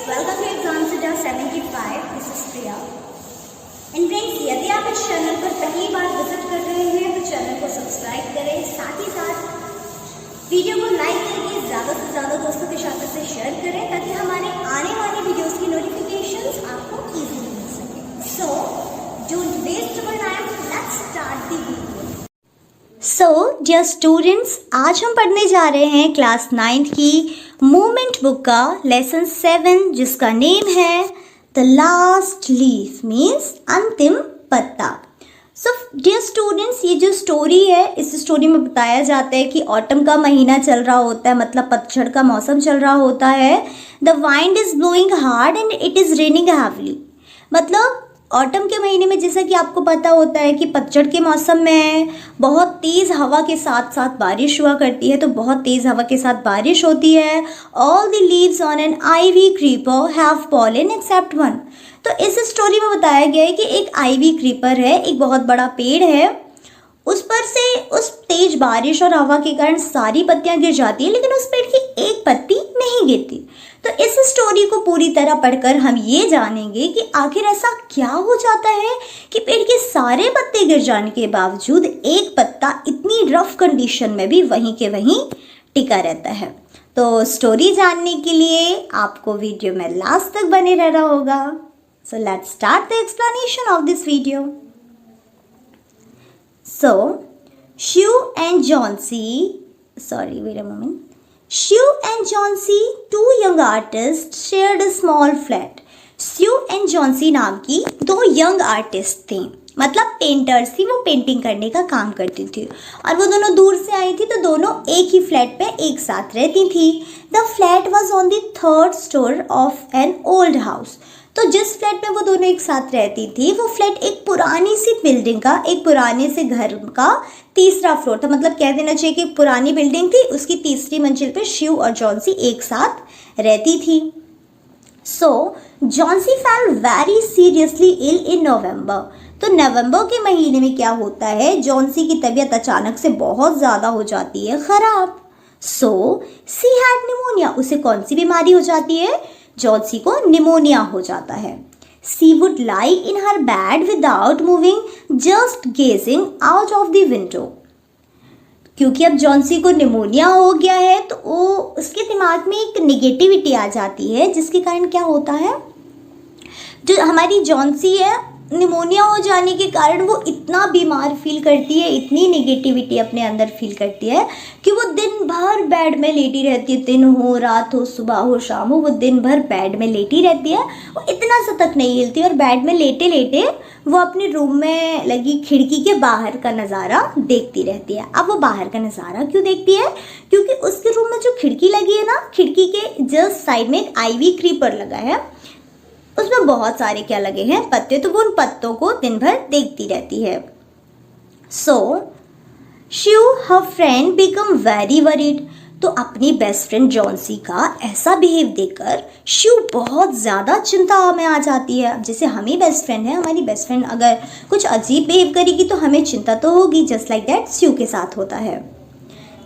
welcome to Exam Sita 75. This is Priya. And friends, यदि आप इस चैनल पर पहली बार विजिट कर रहे हैं तो चैनल को सब्सक्राइब करें, साथ ही साथ वीडियो को लाइक करके ज़्यादा से ज़्यादा दोस्तों के साथ से शेयर करें ताकि हमारे आने वाली वीडियोस की नोटिफिकेशंस आपको इजीली मिल सके. So, don't waste your time. Let's start the video. So, dear students, आज हम पढ़ने जा रहे हैं क्लास 9 की मूवमेंट बुक का लेसन 7 जिसका नेम है द लास्ट लीफ मीन्स अंतिम पत्ता. सो डियर स्टूडेंट्स, ये जो स्टोरी है इस स्टोरी में बताया जाता है कि ऑटम का महीना चल रहा होता है, मतलब पतझड़ का मौसम चल रहा होता है. The wind is blowing hard and it is raining heavily. मतलब ऑटम के महीने में जैसा कि आपको पता होता है कि पतझड़ के मौसम में बहुत तेज़ हवा के साथ साथ बारिश हुआ करती है, तो बहुत तेज़ हवा के साथ बारिश होती है. All the leaves on an ivy creeper have fallen except one. तो इस स्टोरी में बताया गया है कि एक आइवी क्रीपर है, एक बहुत बड़ा पेड़ है, उस पर से उस तेज बारिश और हवा के कारण सारी पत्तियां गिर जाती है लेकिन उस पेड़ की एक पत्ती नहीं गिरती. तो इस स्टोरी को पूरी तरह पढ़कर हम ये जानेंगे कि आखिर ऐसा क्या हो जाता है कि पेड़ के सारे पत्ते गिर जाने के बावजूद एक पत्ता इतनी रफ कंडीशन में भी वहीं के वहीं टिका रहता है. तो स्टोरी जानने के लिए आपको वीडियो में लास्ट तक बने रहना होगा. So let's start the explanation of this video. So, Sue and Johnsy, two young artists, shared a small flat. Sue and Johnsy नाम की दो यंग आर्टिस्ट थी, मतलब पेंटर्स थी. वो पेंटिंग करने का काम करती थी और वो दोनों दूर से आई थी, तो दोनों एक ही फ्लैट पे एक साथ रहती थी. The flat was on the 3rd floor of an old house. तो जिस फ्लैट में वो दोनों एक साथ रहती थी वो फ्लैट एक पुरानी सी बिल्डिंग का, एक पुराने से घर का 3रा फ्लोर था. मतलब कह देना चाहिए कि पुरानी बिल्डिंग थी, उसकी 3री मंजिल पे शिव और जॉन्सी एक साथ रहती थी. So Johnsy fell very seriously ill in November. तो नवंबर के महीने में क्या होता है, जॉन्सी की तबीयत अचानक से बहुत ज़्यादा हो जाती है ख़राब. सो सी हैड निमोनिया. उसे कौन सी बीमारी हो जाती है, जॉन्सी को निमोनिया हो जाता है. She would lie in her bed without moving, just gazing out of the window. क्योंकि अब जॉन्सी को निमोनिया हो गया है तो वो उसके दिमाग में एक निगेटिविटी आ जाती है, जिसके कारण क्या होता है, जो हमारी जॉन्सी है निमोनिया हो जाने के कारण वो इतना बीमार फील करती है, इतनी नेगेटिविटी अपने अंदर फील करती है कि वो दिन भर बेड में लेटी रहती है. दिन हो रात हो सुबह हो शाम हो वो दिन भर बेड में लेटी रहती है. वो इतना सा तक नहीं हिलती और बेड में लेटे लेटे वो अपने रूम में लगी खिड़की के बाहर का नज़ारा देखती रहती है. अब वो बाहर का नज़ारा क्यों देखती है, क्योंकि उसके रूम में जो खिड़की लगी है ना, खिड़की के जस्ट साइड में एक आइवी क्रीपर लगा है, उसमें बहुत सारे क्या लगे हैं, पत्ते. तो वो उन पत्तों को दिन भर देखती रहती है. So Sue her friend become very worried. तो अपनी बेस्ट फ्रेंड जॉन्सी का ऐसा बिहेव देखकर शिव बहुत ज़्यादा चिंता में आ जाती है. जैसे हम ही बेस्ट फ्रेंड है, हमारी बेस्ट फ्रेंड अगर कुछ अजीब बिहेव करेगी तो हमें चिंता तो होगी, जस्ट लाइक दैट शिव के साथ होता है.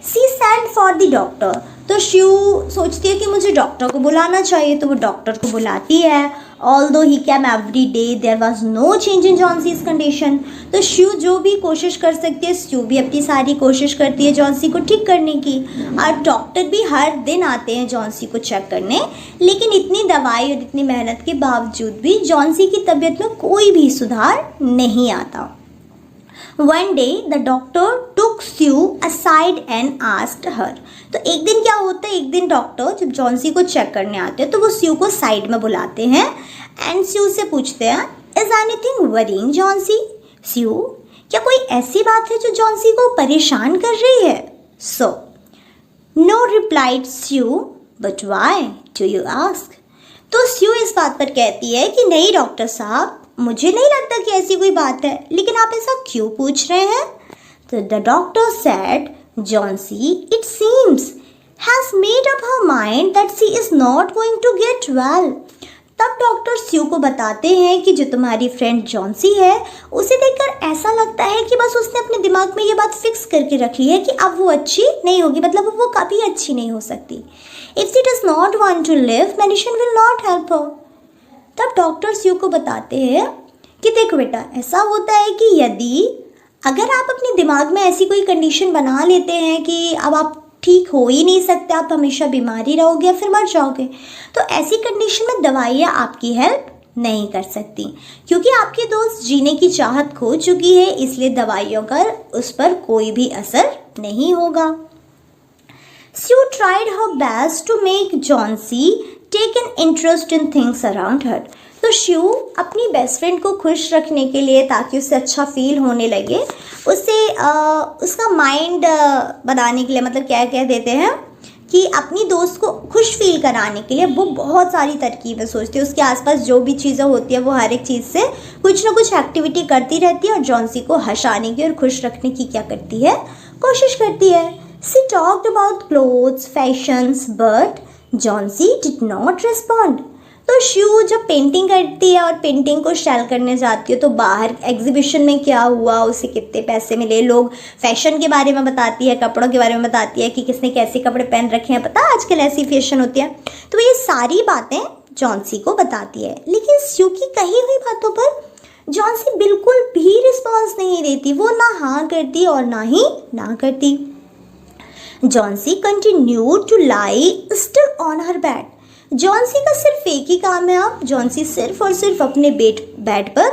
सी सेंड फॉर द डॉक्टर. तो शिव सोचती है कि मुझे डॉक्टर को बुलाना चाहिए, तो वो डॉक्टर को बुलाती है. Although he came every day, there was no change in Johnson's condition. तो शिव जो भी कोशिश कर सकती है, शिव भी अपनी सारी कोशिश करती है जॉन्सी को ठीक करने की, और डॉक्टर भी हर दिन आते हैं जॉन्सी को चेक करने. लेकिन इतनी दवाई और इतनी मेहनत के बावजूद भी जॉन्सी की तबीयत में कोई भी सुधार नहीं आता. One day the doctor took Sue aside and asked her. तो एक दिन क्या होता है, एक दिन डॉक्टर जब जॉन्सी को चेक करने आते हैं तो वो स्यू को साइड में बुलाते हैं एंड स्यू से पूछते हैं, इज एनीथिंग वरीइंग जॉन्सी? स्यू, क्या कोई ऐसी बात है जो जॉन्सी को परेशान कर रही है? So no replied Sue, but why do you ask? तो स्यू इस बात पर कहती है कि नहीं डॉक्टर साहब, मुझे नहीं लगता कि ऐसी कोई बात है, लेकिन आप ऐसा क्यों पूछ रहे हैं? तो the doctor said, Johnsy, it seems, has made up her mind that she is not going to get well. तब डॉक्टर स्यू को बताते हैं कि जो तुम्हारी फ्रेंड जॉन्सी है उसे देखकर ऐसा लगता है कि बस उसने अपने दिमाग में ये बात फिक्स करके रखी है कि अब वो अच्छी नहीं होगी, मतलब वो कभी अच्छी नहीं हो सकती। If she does not want to live, medicine will not help her. तब डॉक्टर स्यू को बताते हैं कि देखो बेटा, ऐसा होता है कि अगर आप अपने दिमाग में ऐसी कोई कंडीशन बना लेते हैं कि अब आप ठीक हो ही नहीं सकते, आप हमेशा बीमार ही रहोगे या फिर मर जाओगे, तो ऐसी कंडीशन में दवाइयाँ आपकी हेल्प नहीं कर सकती, क्योंकि आपकी दोस्त जीने की चाहत खो चुकी है, इसलिए दवाइयों का उस पर कोई भी असर नहीं होगा। Sue tried her best to make Johnsy take an interest in things around her. तो शिव अपनी बेस्ट फ्रेंड को खुश रखने के लिए, ताकि उसे अच्छा फील होने लगे, उसे उसका माइंड बनाने के लिए, मतलब क्या कह देते हैं कि अपनी दोस्त को खुश फील कराने के लिए वो बहुत सारी तरकीबें सोचती है। उसके आसपास जो भी चीज़ें होती है वो हर एक चीज़ से कुछ ना कुछ एक्टिविटी करती रहती है और जॉन्सी को हंसाने की और खुश रखने की क्या करती है, कोशिश करती है। She talked about clothes, fashions, but Johnsy did not respond. तो शिव जब पेंटिंग करती है और पेंटिंग को सेल करने जाती है, तो बाहर एग्जीबिशन में क्या हुआ, उसे कितने पैसे मिले, लोग फैशन के बारे में बताती है, कपड़ों के बारे में बताती है कि किसने कैसे कपड़े पहन रखे हैं, पता आजकल ऐसी फैशन होती है। तो ये सारी बातें जॉन्सी को बताती है, लेकिन शिव की कही हुई बातों पर जॉन्सी बिल्कुल भी रिस्पॉन्स नहीं देती। वो ना हाँ करती और ना ही ना करती। Johnsy continued to lie still on her bed. Johnsy का सिर्फ एक ही काम है, अब जॉन्सी सिर्फ और सिर्फ अपने बेड पर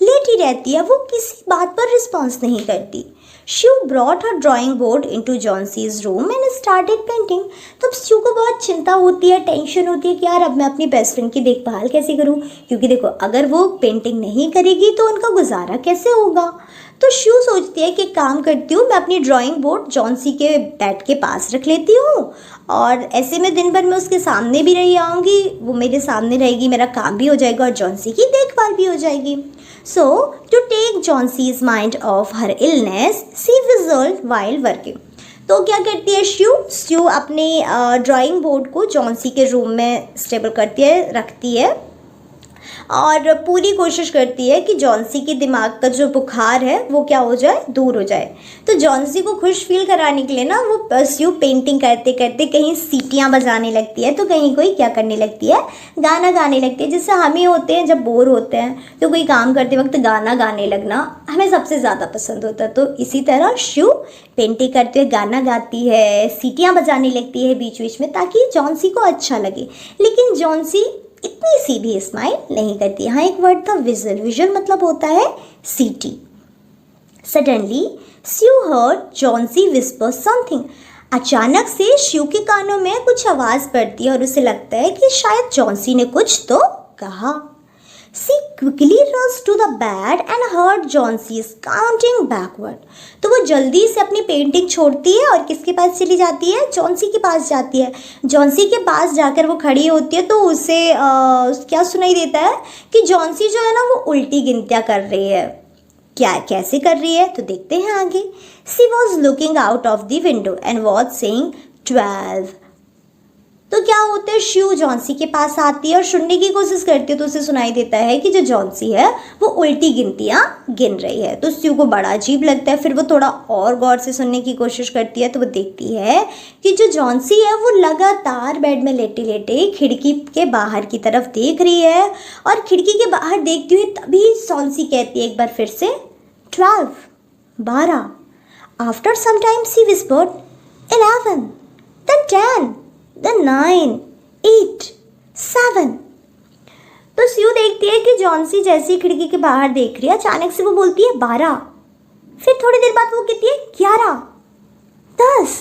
लेटी रहती है, वो किसी बात पर रिस्पॉन्स नहीं करती। Shiv brought her drawing board into Johnson's room and started painting. तब शिव को बहुत चिंता होती है, टेंशन होती है कि यार अब मैं अपनी बेस्ट फ्रेंड की देखभाल कैसे करूं, क्योंकि देखो अगर वो पेंटिंग नहीं करेगी तो उनका गुजारा कैसे होगा। तो शिव सोचती है कि काम करती हूँ, मैं अपनी ड्राइंग बोर्ड जॉन्सी के बेड के पास रख लेती हूँ और ऐसे में दिन भर मैं उसके सामने भी रही आऊँगी, वो मेरे सामने रहेगी, मेरा काम भी हो जाएगा और जॉन्सी की देखभाल भी हो जाएगी। So, to take Johnson's mind off her illness, she whistled while working. तो क्या करती है शिव अपने ड्राइंग बोर्ड को जॉन्सी के रूम में स्टेबल करती है, रखती है और पूरी कोशिश करती है कि जॉन्सी के दिमाग का जो बुखार है वो क्या हो जाए, दूर हो जाए। तो जॉन्सी को खुश फील कराने के लिए ना वो शिव पेंटिंग करते करते कहीं सीटियाँ बजाने लगती है, तो कहीं कोई क्या करने लगती है, गाना गाने लगती है। जैसे हम ही होते हैं, जब बोर होते हैं तो कोई काम करते वक्त गाना गाने लगना हमें सबसे ज़्यादा पसंद होता है। तो इसी तरह शिव पेंटिंग करते हुए गाना गाती है, सीटियाँ बजाने लगती है बीच बीच में, ताकि जॉन्सी को अच्छा लगे। लेकिन जॉन्सी इतनी सी भी स्माइल नहीं करती। यहाँ एक वर्ड था विजल, विजल मतलब होता है सीटी। Suddenly Sue heard Johnsy whisper something. अचानक से शिव के कानों में कुछ आवाज़ पड़ती है और उसे लगता है कि शायद जॉन्सी ने कुछ तो कहा। She quickly rushed to the bed and heard Johnson's counting backward. तो वो जल्दी से अपनी पेंटिंग छोड़ती है और किसके पास चली जाती है, जॉन्सी के पास जाती है। जॉन्सी के पास जाकर वो खड़ी होती है तो उसे क्या सुनाई देता है कि जॉन्सी जो है ना वो उल्टी गिनतियाँ कर रही है। क्या कैसे कर रही है तो देखते हैं आगे। She was looking out of the window and was saying 12. तो क्या होता है, शिव जॉन्सी के पास आती है और सुनने की कोशिश करती है तो उसे सुनाई देता है कि जो जॉन्सी है वो उल्टी गिनतियाँ गिन रही है। तो शिव को बड़ा अजीब लगता है। फिर वो थोड़ा और गौर से सुनने की कोशिश करती है तो वो देखती है कि जो जॉन्सी है वो लगातार बेड में लेटे लेटे खिड़की के बाहर की तरफ देख रही है और खिड़की के बाहर देखती हुई तभी जॉन्सी कहती है एक बार फिर से 12. After some time she whispered 11, then 10. The 9, 8, 7. तो शिव देखती है कि जॉन्सी जैसी खिड़की के बाहर देख रही है, अचानक से वो बोलती है 12। फिर थोड़ी देर बाद वो कहती है 11, 10,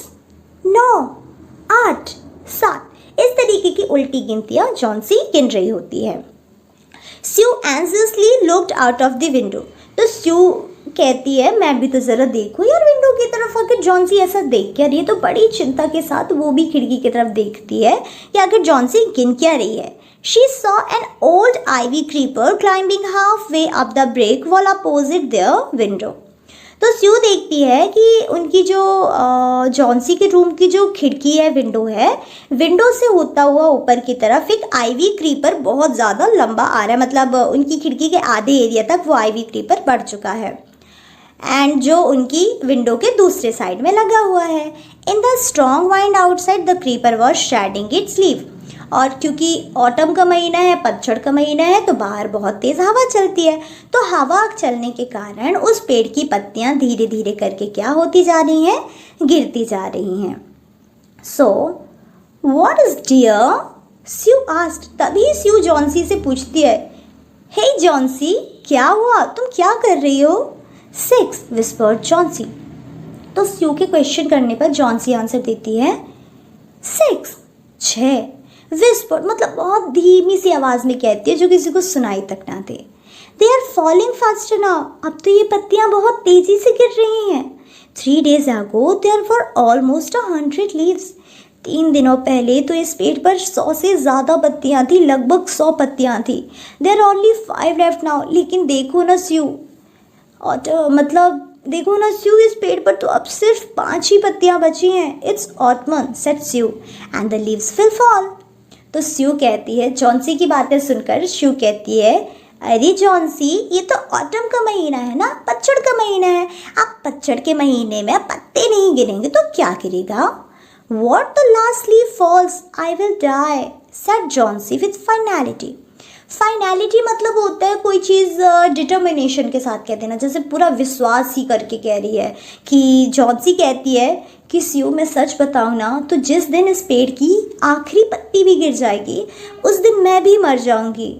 9, 8, 7। इस तरीके की उल्टी गिनतियां जॉन्सी गिन रही होती है। Shiv anxiously looked out of the window. तो शिव कहती है मैं भी तो ज़रा देखूँ यार विंडो की तरफ, आकर जॉन्सी ऐसा देख क्या रही है। तो बड़ी चिंता के साथ वो भी खिड़की की तरफ देखती है कि आखिर जॉन्सी गिन क्या रही है। She saw an old ivy creeper climbing halfway up the brick wall opposite their window. तो स्यू देखती है कि उनकी जो जॉन्सी के रूम की जो खिड़की है, विंडो है, विंडो से होता हुआ ऊपर की तरफ एक आईवी क्रीपर बहुत ज़्यादा लंबा आ रहा है, मतलब उनकी खिड़की के आधे एरिया तक वो आईवी क्रीपर बढ़ चुका है, एंड जो उनकी विंडो के दूसरे साइड में लगा हुआ है। In the strong wind outside the creeper was shedding its leave. और क्योंकि ऑटम का महीना है, पतझड़ का महीना है, तो बाहर बहुत तेज़ हवा चलती है, तो हवा चलने के कारण उस पेड़ की पत्तियां धीरे धीरे करके क्या होती जा रही हैं, गिरती जा रही हैं। So what is dear, Sue asked. तभी स्यू जॉन्सी से पूछती है, हे जॉन्सी, क्या हुआ, तुम क्या कर रही हो? 6 विस्पर्ड जॉन्सी। तो स्यू के क्वेश्चन करने पर जॉन्सी आंसर देती है 6 विस्पर्ड, मतलब बहुत धीमी सी आवाज़ में कहती है जो किसी को सुनाई तक ना दे। They are falling faster now, अब तो ये पत्तियां बहुत तेजी से गिर रही हैं। 3 days ago there were almost 100 leaves। 3 दिनों पहले तो इस पेड़ पर 100 से ज़्यादा पत्तियां थी, लगभग 100 पत्तियां थी। There are only 5 left now। लेकिन देखो ना स्यू, और मतलब देखो ना स्यू, इस पेड़ पर तो अब सिर्फ 5 ही पत्तियां बची हैं। It's autumn said Sue and the leaves will fall. तो स्यू कहती है, जॉन्सी की बातें सुनकर स्यू कहती है, अरे जॉन्सी, ये तो ऑटम का महीना है ना, पतझड़ का महीना है। अब पतझड़ के महीने में पत्ते नहीं गिरेंगे तो क्या गिरेगा? What the last leaf falls, I will die, said Johnsy with finality। Finality मतलब होता है कोई चीज़ डिटर्मिनेशन के साथ कह देना, जैसे पूरा विश्वास ही करके कह रही है। कि जॉन्सी कहती है कि स्यू, मैं सच बताऊँ ना, तो जिस दिन इस पेड़ की आखिरी पत्ती भी गिर जाएगी उस दिन मैं भी मर जाऊंगी।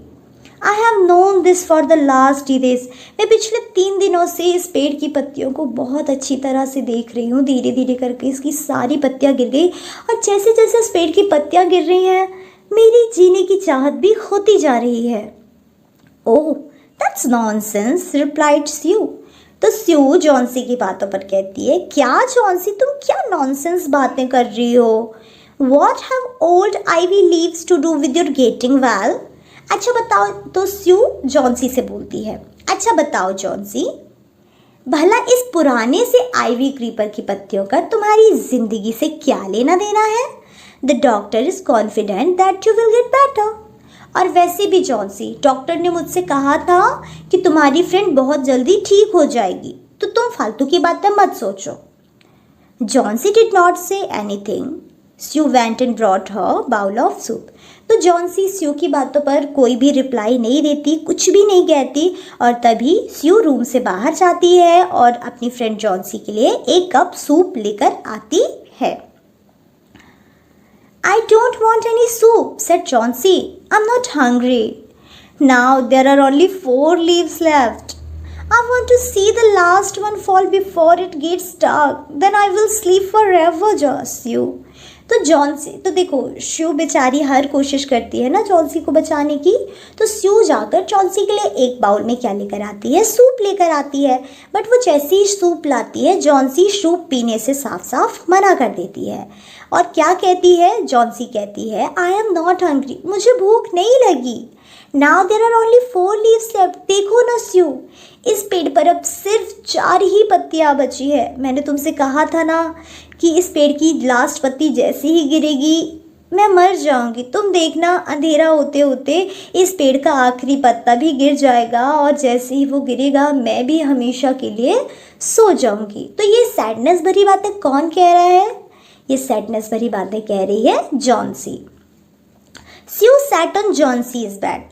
I have known this for the last days. मैं पिछले 3 दिनों से इस पेड़ की पत्तियों को बहुत अच्छी तरह से देख रही हूँ। धीरे धीरे करके इसकी सारी पत्तियाँ गिर गई, और जैसे जैसे इस पेड़ की पत्तियाँ गिर रही हैं मेरी जीने की चाहत भी होती जा रही है। ओह दैट्स नॉनसेंस, रिप्लाइड स्यू। तो स्यू जॉन्सी की बातों पर कहती है, क्या जॉन्सी, तुम क्या नॉनसेंस बातें कर रही हो? What have old ivy leaves to do with your getting well? अच्छा बताओ। तो स्यू जॉन्सी से बोलती है, अच्छा बताओ जॉन्सी, भला इस पुराने से आईवी क्रीपर की पत्तियों का तुम्हारी जिंदगी से क्या लेना देना है? The doctor is confident that you will get better. और वैसे भी जॉन्सी, डॉक्टर ने मुझसे कहा था कि तुम्हारी फ्रेंड बहुत जल्दी ठीक हो जाएगी, तो तुम फालतू की बातें मत सोचो। Johnsy did not say anything. Sue went and brought her bowl of soup. तो जॉन्सी स्यू की बातों पर कोई भी रिप्लाई नहीं देती, कुछ भी नहीं कहती, और तभी स्यू रूम से बाहर जाती है और अपनी फ्रेंड जॉन्सी के लिए एक कप सूप लेकर आती है। I don't want any soup, said Chauncey. I'm not hungry. Now there are only 4 leaves left. I want to see the last one fall before it gets dark. Then I will sleep forever, Sue. तो Johnsy, तो देखो स्यू बेचारी हर कोशिश करती है ना Johnsy को बचाने की, तो स्यू जाकर जॉन्सी के लिए एक बाउल में क्या लेकर आती है, सूप लेकर आती है। बट वो जैसे ही सूप लाती है, जॉन्सी सूप पीने से साफ साफ मना कर देती है। और क्या कहती है, जॉन्सी कहती है, आई एम नॉट हंग्री, मुझे भूख नहीं लगी। Now there are only 4 leaves left. देखो ना स्यू, इस पेड़ पर अब सिर्फ 4 ही पत्तियाँ बची है। मैंने तुमसे कहा था ना कि इस पेड़ की लास्ट पत्ती जैसे ही गिरेगी मैं मर जाऊंगी। तुम देखना, अंधेरा होते होते इस पेड़ का आखिरी पत्ता भी गिर जाएगा, और जैसे ही वो गिरेगा मैं भी हमेशा के लिए सो जाऊंगी। तो ये सैडनेस भरी बातें कौन कह रहा है? ये सैडनेस भरी बातें कह रही है Johnsy. Sue sat on Johnsy's bed.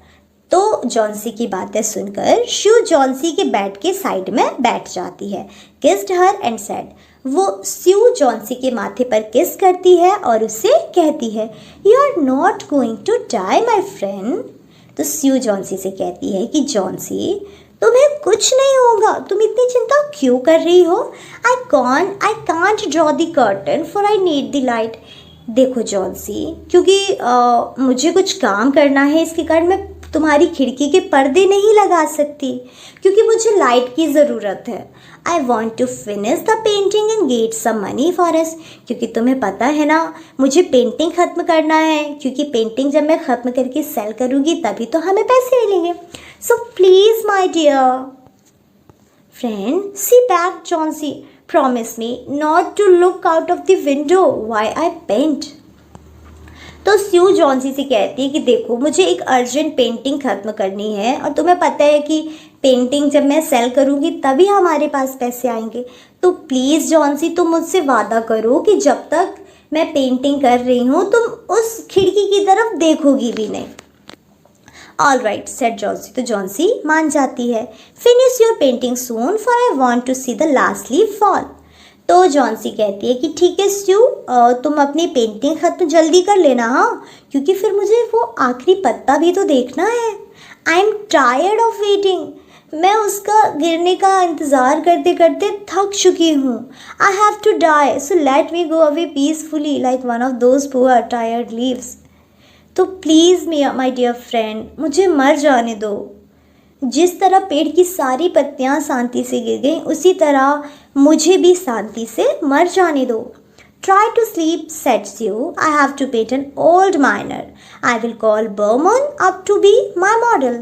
तो जॉन्सी की बातें सुनकर स्यू जॉन्सी के बेड के साइड में बैठ जाती है। Kissed her and said. वो स्यू जॉन्सी के माथे पर किस करती है और उससे कहती है, you are not going to die my friend. तो स्यू जॉन्सी से कहती है कि जॉन्सी, तुम्हें कुछ नहीं होगा, तुम इतनी चिंता क्यों कर रही हो? I can't draw the curtain for I need the light. देखो जॉन्सी, क्योंकि मुझे कुछ काम करना है, इसके कारण मैं तुम्हारी खिड़की के पर्दे नहीं लगा सकती, क्योंकि मुझे लाइट की ज़रूरत है। I want to finish the painting and get some money for us. क्योंकि तुम्हें पता है ना, मुझे पेंटिंग ख़त्म करना है, क्योंकि पेंटिंग जब मैं ख़त्म करके सेल करूँगी तभी तो हमें पैसे मिलेंगे। So please my dear. Friend, see back, Chauncey. Promise me not to look out of the window while I paint. तो स्यू जॉन्सी से कहती है कि देखो मुझे एक अर्जेंट पेंटिंग ख़त्म करनी है और तुम्हें पता है कि पेंटिंग जब मैं सेल करूँगी तभी हमारे पास पैसे आएंगे, तो प्लीज़ जॉन्सी तुम मुझसे वादा करो कि जब तक मैं पेंटिंग कर रही हूँ तुम उस खिड़की की तरफ देखोगी भी नहीं। ऑल राइट सेड जॉन्सी, तो जॉन्सी मान जाती है। Finish your painting soon for I want to see the last leaf fall. तो जॉन्सी कहती है कि ठीक है स्यू, तुम अपनी पेंटिंग ख़त्म जल्दी कर लेना, हाँ, क्योंकि फिर मुझे वो आखिरी पत्ता भी तो देखना है। I am tired of waiting, मैं उसका गिरने का इंतज़ार करते करते थक चुकी हूँ। I have to die so let me go away peacefully like one of those poor tired leaves. तो प्लीज़ माय डियर फ्रेंड, मुझे मर जाने दो। जिस तरह पेड़ की सारी पत्तियाँ शांति से गिर गईं उसी तरह मुझे भी शांति से मर जाने दो। Try to sleep, said Sue. I have to paint an old miner. I will call Berman up to be my model.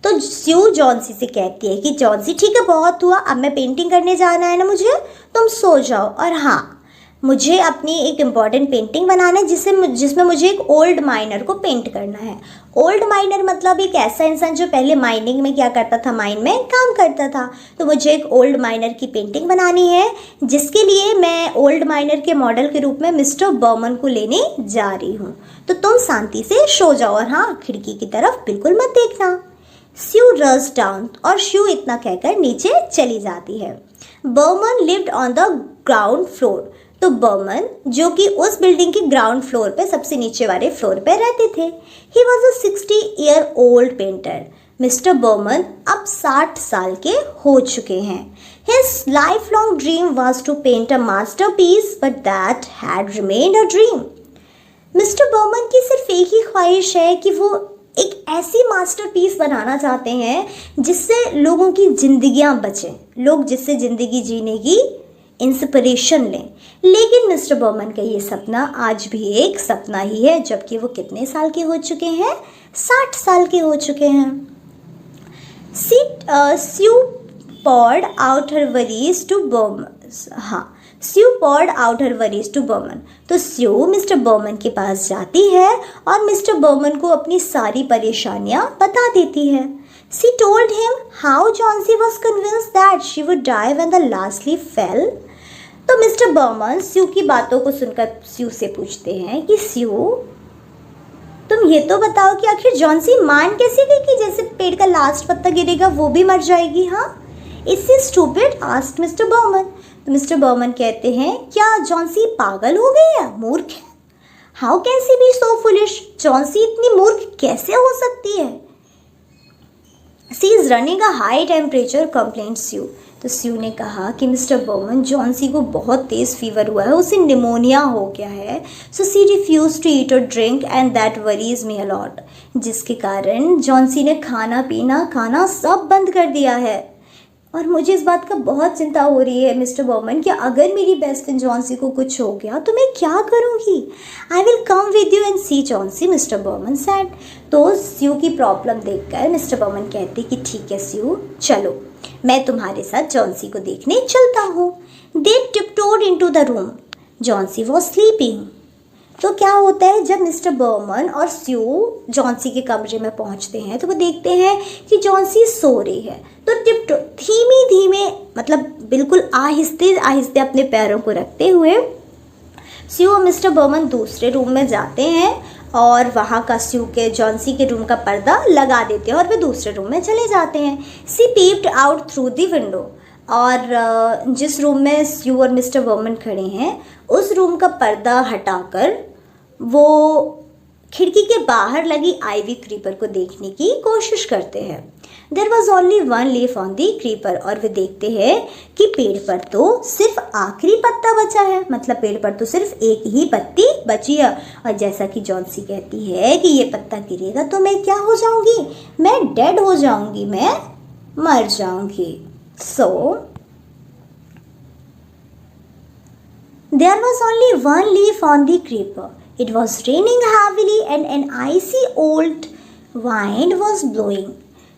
तो स्यू जॉन्सी से कहती है कि जॉन्सी ठीक है बहुत हुआ, अब मैं पेंटिंग करने जाना है ना मुझे, तुम सो जाओ। और हाँ, मुझे अपनी एक इम्पॉर्टेंट पेंटिंग बनाना है जिसमें मुझे एक ओल्ड माइनर को पेंट करना है। ओल्ड माइनर मतलब एक ऐसा इंसान जो पहले माइनिंग में क्या करता था, माइन में काम करता था। तो मुझे एक ओल्ड माइनर की पेंटिंग बनानी है जिसके लिए मैं ओल्ड माइनर के मॉडल के रूप में मिस्टर बर्मन को लेने जा रही हूँ। तो तुम शांति से सो जाओ और हाँ, खिड़की की तरफ बिल्कुल मत देखना। स्यू रस डाउन, और स्यू इतना कहकर नीचे चली जाती है। Behrman lived on the ground floor. तो बर्मन जो कि उस बिल्डिंग के ग्राउंड फ्लोर पे सबसे नीचे वाले फ्लोर पे रहते थे। He was a 60-year old painter. Mister Behrman अब 60 साल के हो चुके हैं। His lifelong dream was to paint a masterpiece but that had remained a dream. Mister Behrman की सिर्फ एक ही ख्वाहिश है कि वो एक ऐसी मास्टरपीस बनाना चाहते हैं जिससे लोगों की जिंदगियां बचें, लोग जिससे ज़िंदगी जीने की इंस्पिरेशन लें। लेकिन मिस्टर बर्मन का ये सपना आज भी एक सपना ही है, जबकि वो कितने साल के हो चुके हैं, 60 साल के हो चुके हैं। स्यू poured out her worries to Berman। हाँ, स्यू poured out her worries to Berman। तो स्यू मिस्टर बर्मन के पास जाती है और मिस्टर बर्मन को अपनी सारी परेशानियाँ बता देती है। She told him how Chauncey was convinced that she would die when the last leaf fell। तो मिस्टर बर्मन स्यू की बातों को सुनकर स्यू से पूछते हैं कि स्यू, तुम ये तो बताओ कि आखिर जॉन्सी मान कैसे गई कि जैसे पेड़ का लास्ट पत्ता गिरेगा वो भी मर जाएगी। हाँ, इससे स्टूपिड आस्क्ड मिस्टर बर्मन। तो मिस्टर बर्मन कहते हैं क्या जॉन्सी पागल हो गई है, मूर्ख है? How can she be so foolish? Johnsy इतनी मूर्ख कैसे हो सकती है? She is running a high temperature, complained Sue. तो स्यू ने कहा कि मिस्टर बर्मन, जॉन्सी को बहुत तेज़ फीवर हुआ है, उसे निमोनिया हो गया है। So she refuse to eat और drink and that worries me a lot. जिसके कारण जॉन्सी ने खाना पीना खाना सब बंद कर दिया है और मुझे इस बात का बहुत चिंता हो रही है मिस्टर बर्मन कि अगर मेरी बेस्ट फ्रेंड जॉन्सी को कुछ हो गया तो मैं क्या करूँगी। I will come with you and see Johnsy, mister Behrman said. तो स्यू की प्रॉब्लम देखकर मिस्टर बर्मन कहते कि ठीक है स्यू, चलो मैं तुम्हारे साथ जॉन्सी को देखने चलता हूँ। They tiptoed into the room. Johnsy was sleeping. तो क्या होता है, जब मिस्टर बर्मन और स्यू जॉन्सी के कमरे में पहुंचते हैं तो वो देखते हैं कि जॉन्सी सो रही है। तो टिपटो धीमे धीमे, मतलब बिल्कुल आहिस्ते आहिस्ते अपने पैरों को रखते हुए स्यू और मिस्टर बर्मन दूसरे रूम में जाते हैं और वहाँ का स्यू के जॉन्सी के रूम का पर्दा लगा देते हैं और वे दूसरे रूम में चले जाते हैं। She peeped out through the window. और जिस रूम में स्यू और मिस्टर बर्मन खड़े हैं उस रूम का पर्दा हटाकर वो खिड़की के बाहर लगी आइवी क्रीपर को देखने की कोशिश करते हैं। There was only one leaf on the creeper. और वे देखते हैं कि पेड़ पर तो सिर्फ आखिरी पत्ता बचा है, मतलब पेड़ पर तो सिर्फ एक ही पत्ती बची है। और जैसा कि जॉन्सी कहती है कि ये पत्ता गिरेगा तो मैं क्या हो जाऊंगी, मैं डेड हो जाऊंगी, मैं मर जाऊंगी। So there was only one leaf on the creeper. It was raining heavily and an icy old wind was blowing।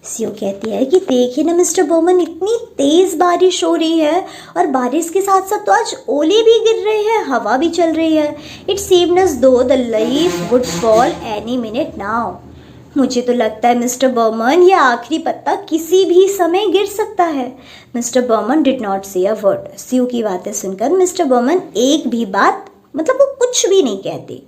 स्यू कहती है कि देखिए ना मिस्टर बर्मन, इतनी तेज़ बारिश हो रही है और बारिश के साथ साथ तो आज ओले भी गिर रहे हैं, हवा भी चल रही है। इट सीम्ड एज़ दो the leaf would fall any minute now. मुझे तो लगता है मिस्टर बर्मन, ये आखिरी पत्ता किसी भी समय गिर सकता है। मिस्टर बर्मन डिड नॉट से अ वर्ड। स्यू की बातें सुनकर मिस्टर बर्मन एक भी बात, मतलब वो कुछ भी नहीं कहते।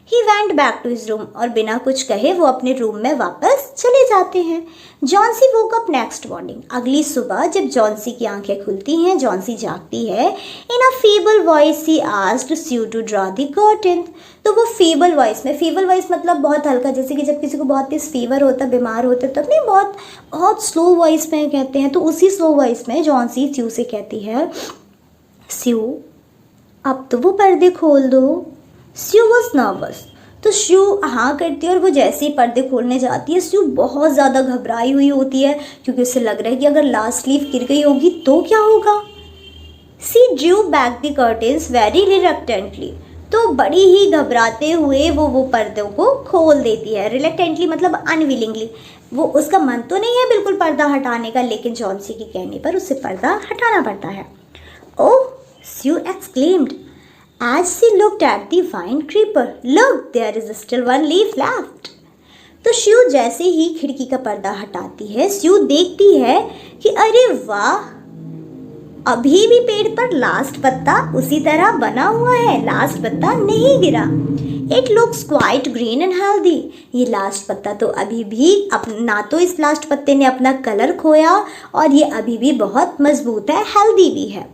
He went back to his room, और बिना कुछ कहे वो अपने रूम में वापस चले जाते हैं। Johnsy woke up next morning. अगली सुबह जब जॉन्सी की आंखें खुलती हैं, जॉन्सी जागती है। In a feeble voice he asked Sue to draw the curtain. तो वो फीबल वॉइस में, फीबल वॉइस मतलब बहुत हल्का, जैसे कि जब किसी को बहुत तेज फीवर होता है, बीमार होते तब नहीं, बहुत बहुत स्लो वॉइस में कहते हैं, तो उसी स्लो वॉइस में जॉन्सी स्यू से कहती है, स्यू अब तो वो पर्दे खोल दो। स्यू वॉज नर्वस। तो स्यू हाँ करती है, और वो जैसे ही पर्दे खोलने जाती है, स्यू बहुत ज़्यादा घबराई हुई होती है, क्योंकि उसे लग रहा है कि अगर लास्ट लीफ गिर गई होगी तो क्या होगा। She drew back the curtains very reluctantly. तो बड़ी ही घबराते हुए वो पर्दों को खोल देती है। रिलक्टेंटली मतलब अनविलिंगली, वो उसका मन तो नहीं है बिल्कुल पर्दा हटाने का, लेकिन जॉन्सी के कहने पर उसे पर्दा हटाना पड़ता है। ओह, स्यू exclaimed as she looked at the vine creeper, look, there is still one leaf left. तो स्यू जैसे ही खिड़की का पर्दा हटाती है, स्यू देखती है कि अरे वाह, अभी भी पेड़ पर लास्ट पत्ता उसी तरह बना हुआ है, लास्ट पत्ता नहीं गिरा। It looks quite green and healthy. ये लास्ट पत्ता तो अभी भी ना तो इस लास्ट पत्ते ने अपना कलर खोया, और ये अभी भी बहुत मजबूत है, हेल्दी भी है।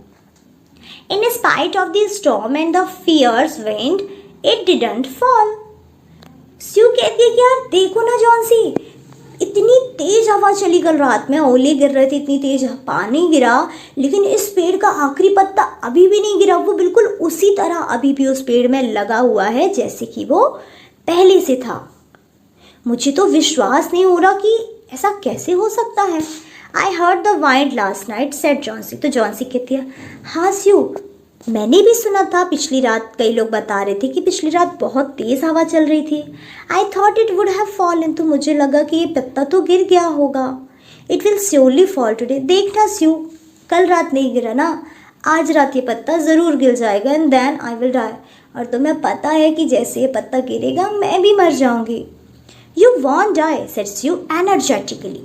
In spite of the storm and the fierce wind, it didn't fall. स्यू कहती है कि यार देखो ना जॉन्सी, इतनी तेज हवा चली कल रात में, ओले गिर रहे थे, इतनी तेज पानी गिरा, लेकिन इस पेड़ का आखिरी पत्ता अभी भी नहीं गिरा। वो बिल्कुल उसी तरह अभी भी उस पेड़ में लगा हुआ है जैसे कि वो पहले से था। मुझे तो विश्वास नहीं हो रहा कि ऐसा कैसे हो सकता है। I heard the wind last night, said Johnsy. तो जॉन्सी कहती है, हाँ स्यू, मैंने भी सुना था पिछली रात, कई लोग बता रहे थे कि पिछली रात बहुत तेज़ हवा चल रही थी। I thought it would have fallen, तो मुझे लगा कि ये पत्ता तो गिर गया होगा। It will surely fall today. देखना स्यू, कल रात नहीं गिरा ना, आज रात ये पत्ता ज़रूर गिर जाएगा, and then I will die. और तुम्हें पता है कि जैसे ये पत्ता गिरेगा मैं भी मर जाऊंगी। You won't die, said Sue energetically.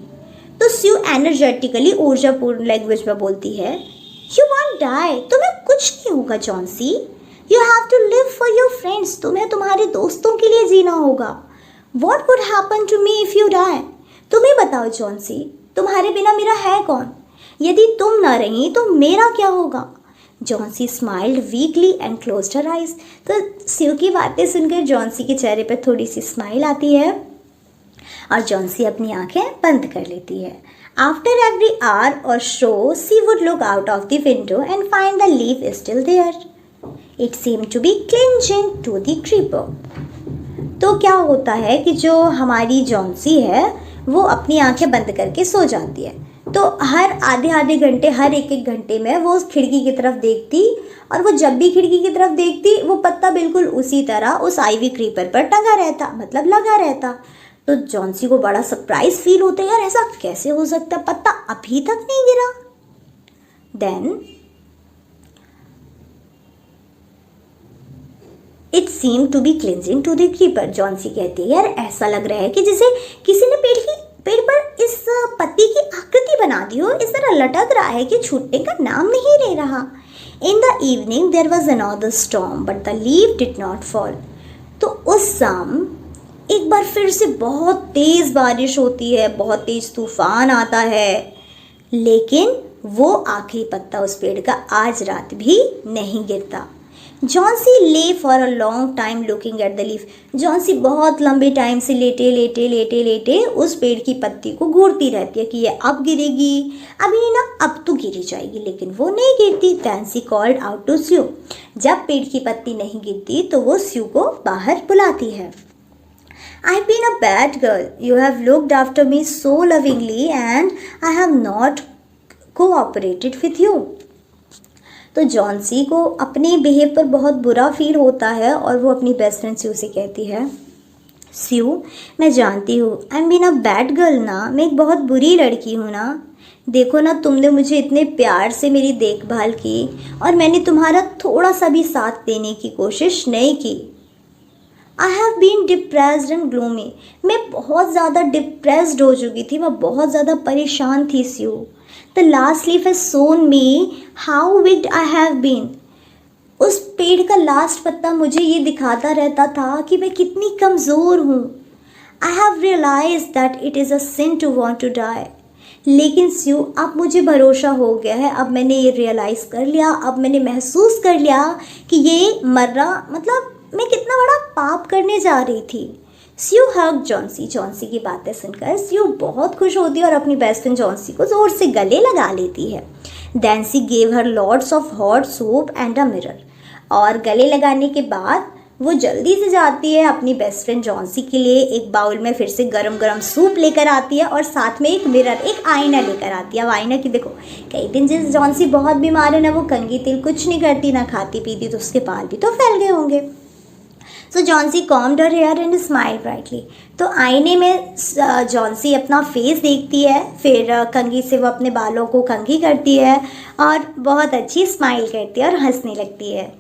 तो स्यू एनर्जेटिकली ऊर्जापूर्ण लैंग्वेज में बोलती है, यू वॉन्ट डाई, तुम्हें कुछ नहीं होगा Johnsy. You have to live for your friends, तुम्हें तुम्हारे दोस्तों के लिए जीना होगा। What would happen to me if you die. तुम्हें बताओ जॉन्सी, तुम्हारे बिना मेरा है कौन, यदि तुम ना रही तो मेरा क्या होगा। Johnsy smiled weekly and closed her eyes. तो स्यू की बातें सुनकर जॉन्सी के चेहरे पर थोड़ी सी स्माइल आती है, और जॉन्सी अपनी आंखें बंद कर लेती है। आफ्टर एवरी आवर और so she would look out of the window and find the leaf still there. It seem to be clinging to the creeper. तो क्या होता है कि जो हमारी जॉन्सी है वो अपनी आंखें बंद करके सो जाती है, तो हर आधे आधे घंटे, हर एक एक घंटे में वो उस खिड़की की तरफ देखती, और वो जब भी खिड़की की तरफ देखती वो पत्ता बिल्कुल उसी तरह उस आइवी क्रीपर पर टंगा रहता, मतलब लगा रहता। तो जॉन्सी को बड़ा सरप्राइज फील होता है, यार ऐसा कैसे हो सकता है, पत्ता अभी तक नहीं गिरा। Then it seem to be clinging to the creeper. Johnsy कहती है, यार ऐसा लग रहा है कि जैसे किसी ने पेड़ पर इस पत्ती की आकृति बना दी हो, इस तरह लटक रहा है कि छूटने का नाम नहीं ले रहा। In the evening there was another storm but the leaf did not fall. तो उस शाम एक बार फिर से बहुत तेज़ बारिश होती है, बहुत तेज़ तूफान आता है, लेकिन वो आखिरी पत्ता उस पेड़ का आज रात भी नहीं गिरता। जॉन्सी ले for a long time looking at the leaf. Johnsy बहुत लंबे टाइम से लेटे उस पेड़ की पत्ती को घूरती रहती है कि ये अब गिरेगी, अभी ना अब तो गिरी जाएगी, लेकिन वो नहीं गिरती। Then she called out to Sue. जब पेड़ की पत्ती नहीं गिरती तो वो स्यू को बाहर बुलाती है। I've been a bad girl. You have looked after me so lovingly and I have not cooperated with you. तो जॉन्सी को अपने बिहेव पर बहुत बुरा फील होता है, और वो अपनी बेस्ट फ्रेंड स्यू से कहती है, स्यू, मैं जानती हूँ I am been a bad girl ना, मैं एक बहुत बुरी लड़की हूँ ना। देखो ना, तुमने मुझे इतने प्यार से मेरी देखभाल की और मैंने तुम्हारा थोड़ा सा भी साथ देने की कोशिश नहीं की। I have been depressed and gloomy, मैं बहुत ज़्यादा डिप्रेस्ड हो चुकी थी, मैं बहुत ज़्यादा परेशान थी Sue. The last leaf has shown me how weak I have been, उस पेड़ का लास्ट पत्ता मुझे ये दिखाता रहता था कि मैं कितनी कमज़ोर हूँ। I have realise that it is a sin to want to die. लेकिन स्यू, अब मुझे भरोसा हो गया है, अब मैंने ये रियलाइज़ कर लिया, अब मैंने महसूस कर लिया कि ये मरना मतलब मैं कितना बड़ा पाप करने जा रही थी। स्यू हग जॉन्सी, जॉन्सी की बातें सुनकर स्यू बहुत खुश होती है और अपनी बेस्ट फ्रेंड जॉन्सी को ज़ोर से गले लगा लेती है। Then she gave her lots of hot soup and a mirror, और गले लगाने के बाद वो जल्दी से जाती है अपनी बेस्ट फ्रेंड जॉन्सी के लिए एक बाउल में फिर से गरम गरम सूप लेकर आती है और साथ में एक मिरर, एक आईना लेकर आती है। अब आईना की देखो, कई दिन जिस जॉन्सी बहुत बीमार है ना, वो कंघी तिल कुछ नहीं करती ना खाती पीती, तो उसके बाल भी तो फैल गए होंगे। So Johnsy combed her hair and smile brightly. तो आईने में जॉन्सी अपना फेस देखती है, फिर कंघी से वो अपने बालों को कंघी करती है और बहुत अच्छी स्माइल करती है और हंसने लगती है।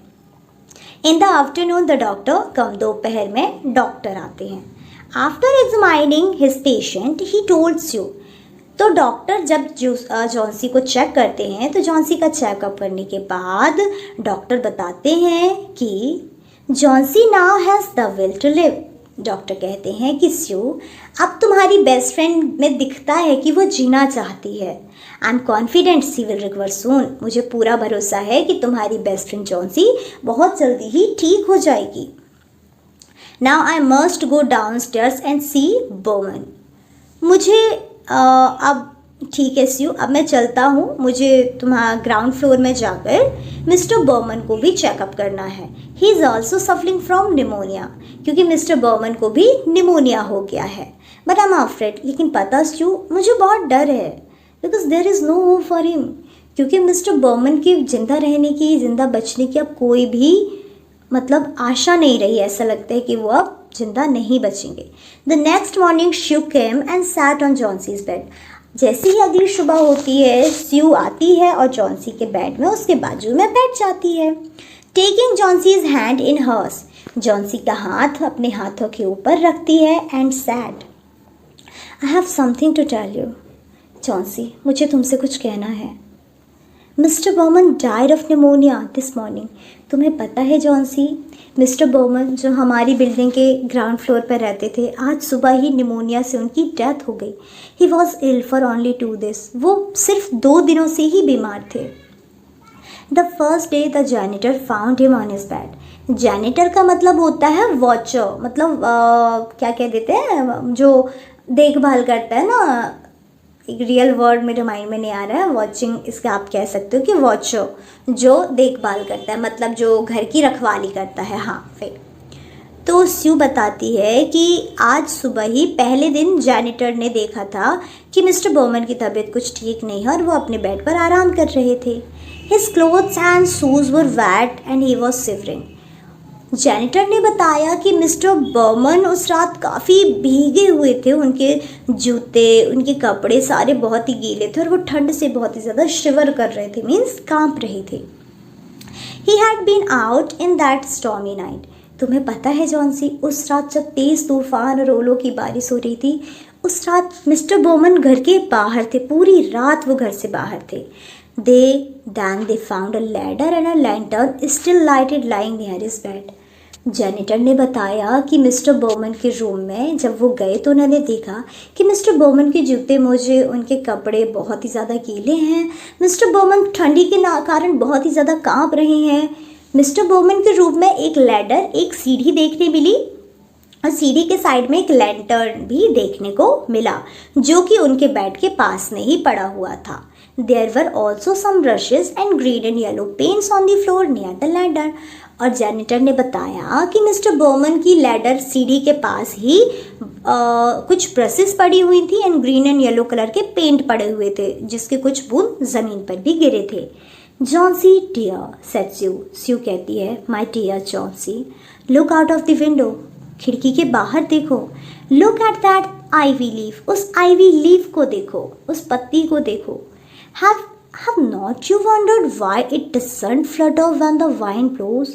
In the afternoon the doctor come, दोपहर में डॉक्टर आते हैं। After examining his patient he told Sue, तो डॉक्टर जब जॉन्सी को चेक करते हैं तो जॉन्सी का चेकअप करने के बाद डॉक्टर बताते हैं कि Johnsy now has the will to live. Doctor कहते हैं कि स्यू, अब तुम्हारी बेस्ट फ्रेंड में दिखता है कि वो जीना चाहती है। I am confident she will recover soon, मुझे पूरा भरोसा है कि तुम्हारी बेस्ट फ्रेंड जॉन्सी बहुत जल्दी ही ठीक हो जाएगी। Now I must go downstairs and see Behrman, मुझे अब ठीक है स्यू, अब मैं चलता हूँ, मुझे तुम्हारा ग्राउंड फ्लोर में जाकर मिस्टर बर्मन को भी चेकअप करना है। He is also suffering from pneumonia, क्योंकि मिस्टर बर्मन को भी निमोनिया हो गया है। बट आई एम अफ्रेड, लेकिन पता स्यू, मुझे बहुत डर है, because there is no hope for him, क्योंकि मिस्टर बर्मन की जिंदा रहने की, जिंदा बचने की अब कोई भी मतलब आशा नहीं रही। ऐसा लगता है कि वो अब जिंदा नहीं बचेंगे। The next morning she came and set on Johnsy's bed. जैसे ही अगली सुबह होती है, स्यू आती है और जॉन्सी के बेड में उसके बाजू में बैठ जाती है। Taking Johnsy's hand in hers, Johnsy का हाथ अपने हाथों के ऊपर रखती है and said, I have something to tell you. Johnsy, मुझे तुमसे कुछ कहना है। Mister Behrman died of pneumonia this morning. तुम्हें पता है जॉन्सी, मिस्टर बर्मन जो हमारी बिल्डिंग के ग्राउंड फ्लोर पर रहते थे, आज सुबह ही निमोनिया से उनकी डेथ हो गई। He was ill for only 2 days, वो सिर्फ 2 दिनों से ही बीमार थे। The first day the janitor found him on his bed. Janitor का मतलब होता है वॉचर, मतलब क्या कह देते हैं, जो देखभाल करता है ना, एक रियल वर्ड मेरे माइंड में नहीं आ रहा है, वॉचिंग इसका आप कह सकते हो कि वॉचर, जो देखभाल करता है, मतलब जो घर की रखवाली करता है। हाँ, फिर तो स्यू बताती है कि आज सुबह ही पहले दिन जैनिटर ने देखा था कि मिस्टर बर्मन की तबीयत कुछ ठीक नहीं है और वो अपने बेड पर आराम कर रहे थे। His clothes and shoes were wait and he was shivering. Janitor ने बताया कि मिस्टर बर्मन उस रात काफ़ी भीगे हुए थे, उनके जूते, उनके कपड़े सारे बहुत ही गीले थे और वो ठंड से बहुत ही ज़्यादा शिवर कर रहे थे, मीन्स कांप रहे थे। He had been out in that stormy night. तुम्हें पता है जॉन्सी, उस रात जब तेज़ तूफान और ओलों की बारिश हो रही थी, उस रात मिस्टर बर्मन घर के बाहर थे, पूरी रात वो घर से बाहर थे। Then they found a ladder and a lantern still lighted lying near his bed. Janitor ने बताया कि मिस्टर बर्मन के रूम में जब वो गए तो उन्होंने देखा कि मिस्टर बर्मन के जूते मोजे, उनके कपड़े बहुत ही ज़्यादा गीले हैं। मिस्टर बर्मन ठंडी के कारण बहुत ही ज़्यादा कांप रहे हैं। मिस्टर बर्मन के रूम में एक लैडर, एक सीढ़ी देखने मिली और सीढ़ी के साइड में एक लैंटर्न भी देखने को मिला, जो कि उनके बेड के पास में ही पड़ा हुआ था। There were also some brushes and green and yellow paints on the floor near the ladder. और जैनिटर ने बताया कि मिस्टर बर्मन की लैडर सीढ़ी के पास ही कुछ ब्रशेस पड़ी हुई थी and green and yellow colour के पेंट पड़े हुए थे, जिसके कुछ बूंद ज़मीन पर भी गिरे थे। Johnsy dear said Sue, Sue कहती है, my dear Johnsy, look out of the window, खिड़की के बाहर देखो, look at that ivy leaf, उस आईवी लीफ को देखो, उस पत्ती को देखो। Have not you wondered why it doesn't flutter when the wind blows?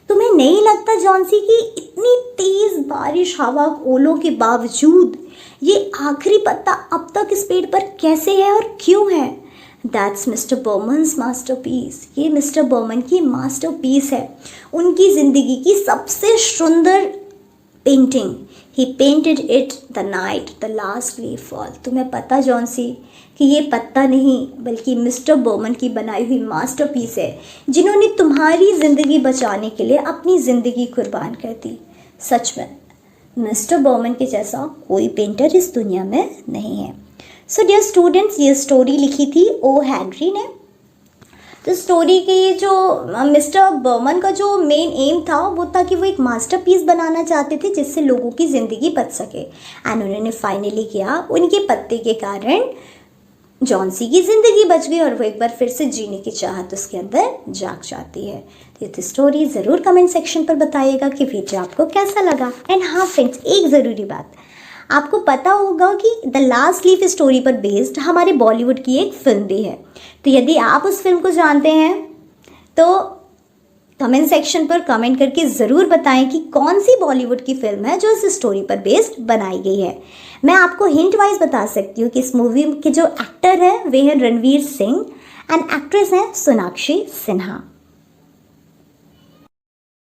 तुम्हें नहीं लगता जॉन्सी कि इतनी तेज बारिश, हवा, ओलों के बावजूद ये आखिरी पत्ता अब तक इस पेड़ पर कैसे है और क्यों है? That's मिस्टर बर्मन्स मास्टरपीस, ये मिस्टर बर्मन की मास्टरपीस है, उनकी ज़िंदगी की सबसे सुंदर painting. He painted it the night the last leaf fall. तुम्हें पता जॉन्सी कि ये पत्ता नहीं बल्कि मिस्टर बर्मन की बनाई हुई मास्टरपीस है, जिन्होंने तुम्हारी ज़िंदगी बचाने के लिए अपनी ज़िंदगी कुर्बान कर दी। सच में मिस्टर बर्मन के जैसा कोई पेंटर इस दुनिया में नहीं है। सो डियर स्टूडेंट्स, ये स्टोरी लिखी थी ओ हेनरी ने। तो स्टोरी के जो मिस्टर बर्मन का जो मेन एम था वो था कि वो एक मास्टरपीस बनाना चाहते थे जिससे लोगों की ज़िंदगी बच सके, एंड उन्होंने फाइनली किया। उनके पत्ते के कारण जॉन्सी की ज़िंदगी बच गई और वो एक बार फिर से जीने की चाहत उसके अंदर जाग जाती है। तो ये स्टोरी ज़रूर कमेंट सेक्शन पर बताइएगा कि वीडियो आपको कैसा लगा। एंड हाँ फ्रेंड्स, एक ज़रूरी बात, आपको पता होगा कि द लास्ट लीफ स्टोरी पर बेस्ड हमारे बॉलीवुड की एक फिल्म भी है। तो यदि आप उस फिल्म को जानते हैं तो कमेंट सेक्शन पर कमेंट करके ज़रूर बताएं कि कौन सी बॉलीवुड की फिल्म है जो इस स्टोरी पर बेस्ड बनाई गई है। मैं आपको हिंट वाइज बता सकती हूँ कि इस मूवी के जो एक्टर हैं वे हैं रणवीर सिंह एंड एक्ट्रेस हैं सोनाक्षी सिन्हा।